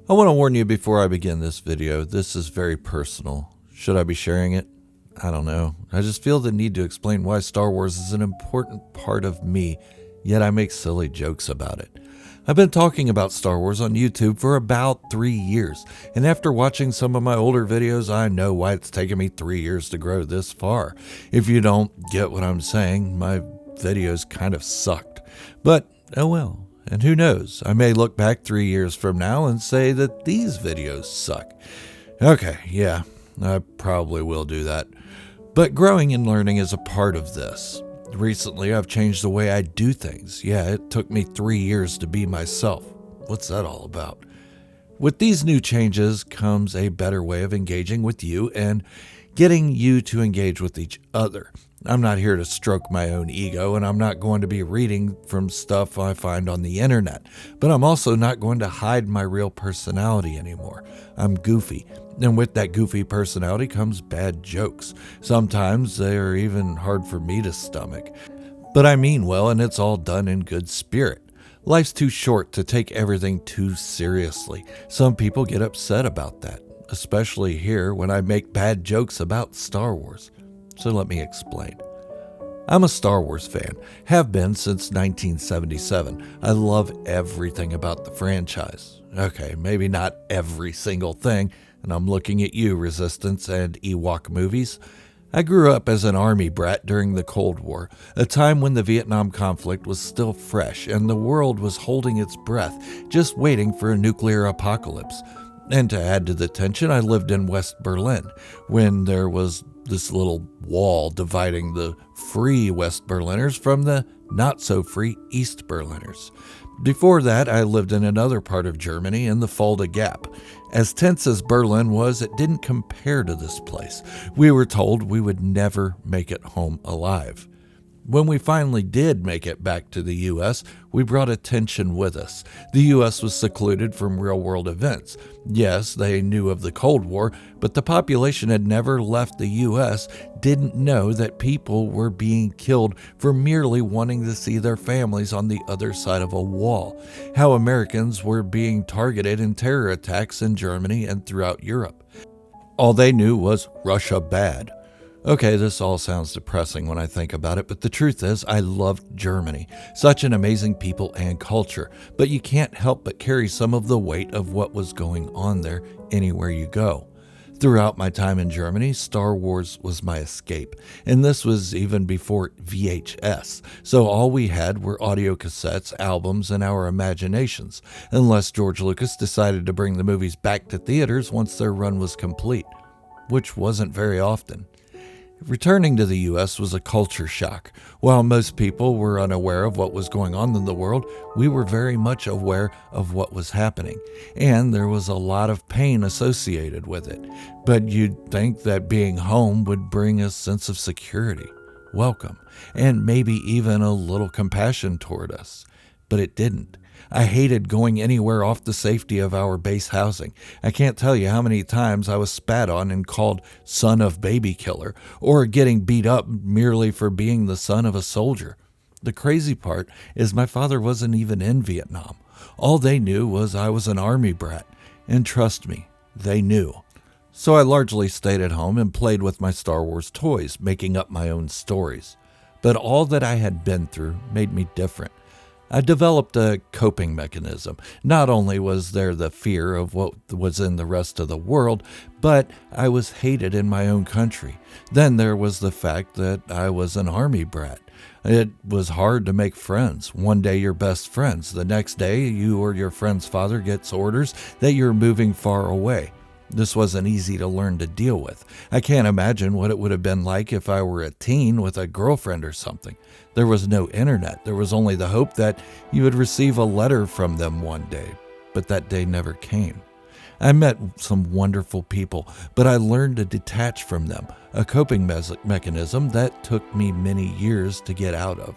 I want to warn you before I begin this video, this is very personal. Should I be sharing it? I don't know. I just feel the need to explain why Star Wars is an important part of me, yet I make silly jokes about it. I've been talking about Star Wars on YouTube for about 3 years, and after watching some of my older videos, I know why it's taken me 3 years to grow this far. If you don't get what I'm saying, my videos kind of sucked. But, oh well. And who knows, I may look back 3 years from now and say that these videos suck. Okay, yeah, I probably will do that. But growing and learning is a part of this. Recently, I've changed the way I do things. Yeah, it took me 3 years to be myself. What's that all about? With these new changes comes a better way of engaging with you and getting you to engage with each other. I'm not here to stroke my own ego, and I'm not going to be reading from stuff I find on the internet. But I'm also not going to hide my real personality anymore. I'm goofy, and with that goofy personality comes bad jokes. Sometimes they are even hard for me to stomach. But I mean well, and it's all done in good spirit. Life's too short to take everything too seriously. Some people get upset about that, especially here when I make bad jokes about Star Wars. So let me explain. I'm a Star Wars fan, have been since 1977. I love everything about the franchise. Okay, maybe not every single thing, and I'm looking at you, Resistance and Ewok movies. I grew up as an army brat during the Cold War, a time when the Vietnam conflict was still fresh and the world was holding its breath, just waiting for a nuclear apocalypse. And to add to the tension, I lived in West Berlin when there was this little wall dividing the free West Berliners from the not-so-free East Berliners. Before that, I lived in another part of Germany in the Fulda Gap. As tense as Berlin was, it didn't compare to this place. We were told we would never make it home alive. When we finally did make it back to the U.S., we brought attention with us. The U.S. was secluded from real-world events. Yes, they knew of the Cold War, but the population had never left the U.S., didn't know that people were being killed for merely wanting to see their families on the other side of a wall, how Americans were being targeted in terror attacks in Germany and throughout Europe. All they knew was Russia bad. Okay, this all sounds depressing when I think about it, but the truth is I loved Germany. Such an amazing people and culture, but you can't help but carry some of the weight of what was going on there anywhere you go. Throughout my time in Germany, Star Wars was my escape, and this was even before VHS, so all we had were audio cassettes, albums, and our imaginations, unless George Lucas decided to bring the movies back to theaters once their run was complete, which wasn't very often. Returning to the U.S. was a culture shock. While most people were unaware of what was going on in the world, we were very much aware of what was happening, and there was a lot of pain associated with it. But you'd think that being home would bring a sense of security, welcome, and maybe even a little compassion toward us. But it didn't. I hated going anywhere off the safety of our base housing. I can't tell you how many times I was spat on and called son of baby killer, or getting beat up merely for being the son of a soldier. The crazy part is my father wasn't even in Vietnam. All they knew was I was an army brat, and trust me, they knew. So I largely stayed at home and played with my Star Wars toys, making up my own stories. But all that I had been through made me different. I developed a coping mechanism. Not only was there the fear of what was in the rest of the world, but I was hated in my own country. Then there was the fact that I was an army brat. It was hard to make friends. One day you're best friends. The next day you or your friend's father gets orders that you're moving far away. This wasn't easy to learn to deal with. I can't imagine what it would have been like if I were a teen with a girlfriend or something. There was no internet. There was only the hope that you would receive a letter from them one day, but that day never came. I met some wonderful people, but I learned to detach from them, a coping mechanism that took me many years to get out of.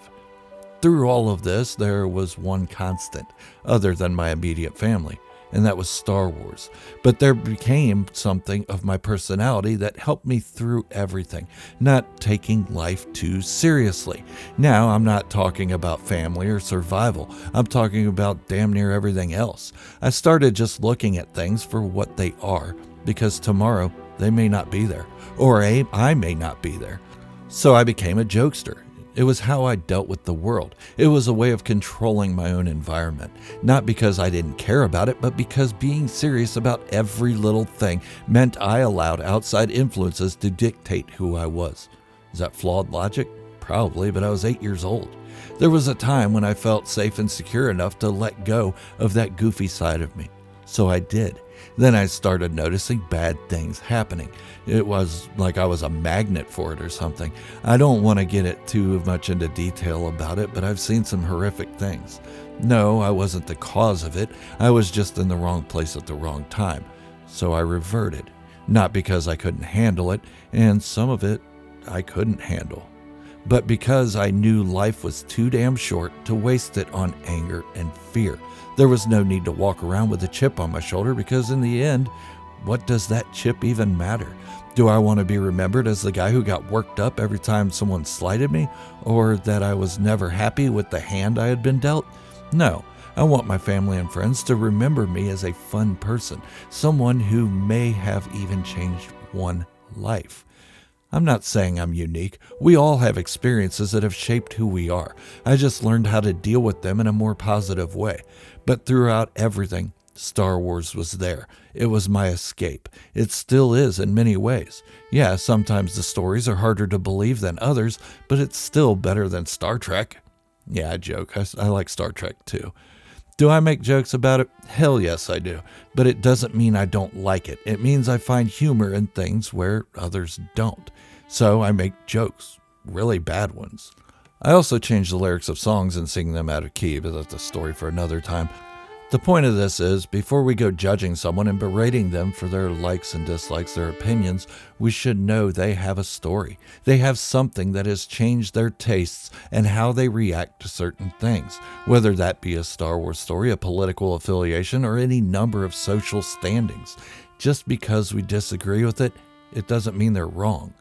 Through all of this, there was one constant, other than my immediate family. and that was Star Wars. But there became something of my personality that helped me through everything, not taking life too seriously. Now, I'm not talking about family or survival. I'm talking about damn near everything else. I started just looking at things for what they are, because tomorrow they may not be there, or I may not be there. So I became a jokester. It was how I dealt with the world. It was a way of controlling my own environment. Not because I didn't care about it, but because being serious about every little thing meant I allowed outside influences to dictate who I was. Is that flawed logic? Probably, but I was 8 years old. There was a time when I felt safe and secure enough to let go of that goofy side of me. So I did. Then I started noticing bad things happening. It was like I was a magnet for it or something. I don't want to get it too much into detail about it, but I've seen some horrific things. No, I wasn't the cause of it. I was just in the wrong place at the wrong time. So I reverted. Not because I couldn't handle it, and some of it I couldn't handle, but because I knew life was too damn short to waste it on anger and fear. There was no need to walk around with a chip on my shoulder, because in the end, what does that chip even matter? Do I want to be remembered as the guy who got worked up every time someone slighted me, or that I was never happy with the hand I had been dealt? No, I want my family and friends to remember me as a fun person, someone who may have even changed one life. I'm not saying I'm unique. We all have experiences that have shaped who we are. I just learned how to deal with them in a more positive way. But throughout everything, Star Wars was there. It was my escape. It still is in many ways. Yeah, sometimes the stories are harder to believe than others, but it's still better than Star Trek. Yeah, I joke. I like Star Trek too. Do I make jokes about it? Hell yes, I do. But it doesn't mean I don't like it. It means I find humor in things where others don't. So I make jokes, really bad ones. I also change the lyrics of songs and sing them out of key, but that's a story for another time. The point of this is, before we go judging someone and berating them for their likes and dislikes, their opinions, we should know they have a story. They have something that has changed their tastes and how they react to certain things, whether that be a Star Wars story, a political affiliation, or any number of social standings. Just because we disagree with it, it doesn't mean they're wrong.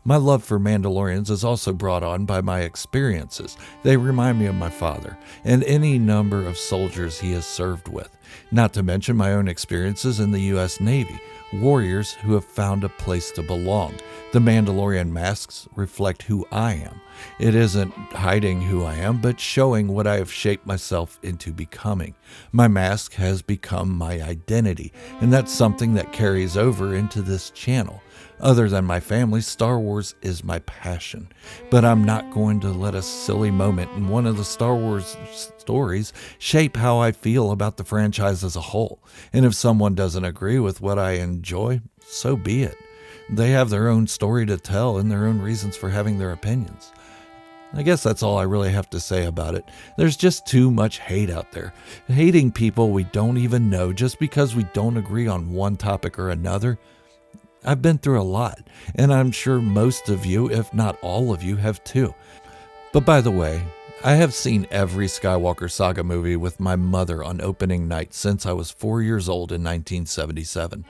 My love for Mandalorians is also brought on by my experiences. They remind me of my father and any number of soldiers he has served with, not to mention my own experiences in the U.S. Navy, warriors who have found a place to belong. The Mandalorian masks reflect who I am. It isn't hiding who I am, but showing what I have shaped myself into becoming. My mask has become my identity, and that's something that carries over into this channel. Other than my family, Star Wars is my passion. But I'm not going to let a silly moment in one of the Star Wars stories shape how I feel about the franchise as a whole. And if someone doesn't agree with what I enjoy, so be it. They have their own story to tell and their own reasons for having their opinions. I guess that's all I really have to say about it. There's just too much hate out there. Hating people we don't even know just because we don't agree on one topic or another. I've been through a lot, and I'm sure most of you, if not all of you, have too. But by the way, I have seen every Skywalker Saga movie with my mother on opening night since I was 4 years old in 1977.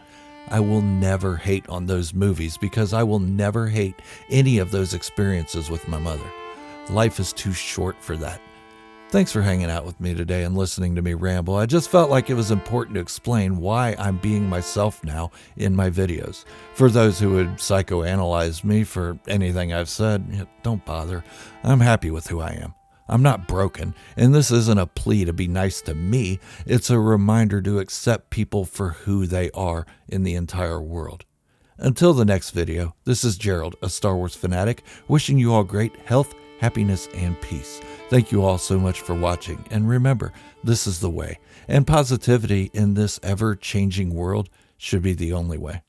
I will never hate on those movies because I will never hate any of those experiences with my mother. Life is too short for that. Thanks for hanging out with me today and listening to me ramble. I just felt like it was important to explain why I'm being myself now in my videos. For those who would psychoanalyze me for anything I've said, don't bother. I'm happy with who I am. I'm not broken, and this isn't a plea to be nice to me. It's a reminder to accept people for who they are in the entire world. Until the next video, this is Gerald, a Star Wars fanatic, wishing you all great health, happiness, and peace. Thank you all so much for watching, and remember, this is the way, and positivity in this ever-changing world should be the only way.